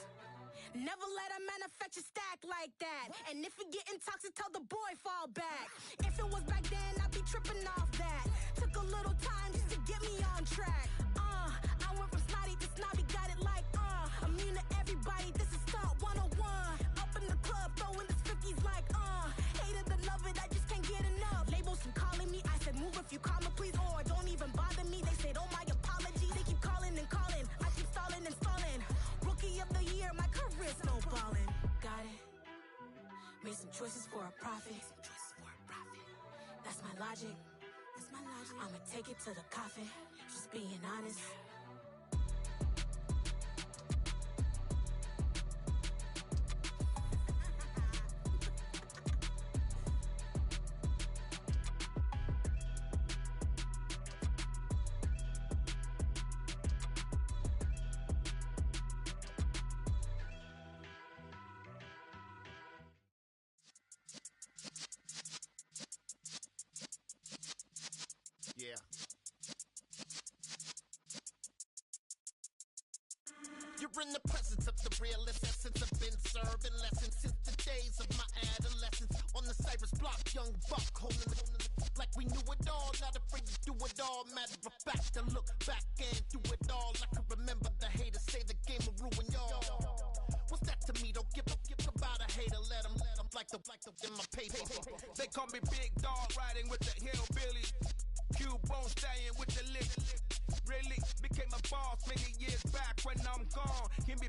Never let a manufacture stack like that. And if it getting toxic, tell the boy fall back. If it was back then, I'd be tripping off that. Took a little time just to get me on track. I went from snotty to snobby, got it like immune to everybody, this is stunt 101. Up in the club, throwing the 50s like hate it or love it, I just can't get enough. Labels keep calling me, I said move if you call me please, or don't even bother me. They said oh my apologies, they keep calling and calling. I keep stalling and stalling. Rookie of the year, my career snowballing. Got it. Made some choices for a profit. That's my logic. I'ma take it to the coffin, just being honest. Yeah. You're in the presence of the realest essence. I've been serving lessons since the days of my adolescence. On the Cypress block, young buck holding the like we knew it all. Not afraid to do it all. Matter of fact, I look back and do it all. I can remember the haters say the game will ruin y'all. What's that to me? Don't give about a hater. Let them like the in my paper. They call me Big Dog, riding with the hillbillies. Cubone staying with the lick. Really became a boss many years back when I'm gone. Can be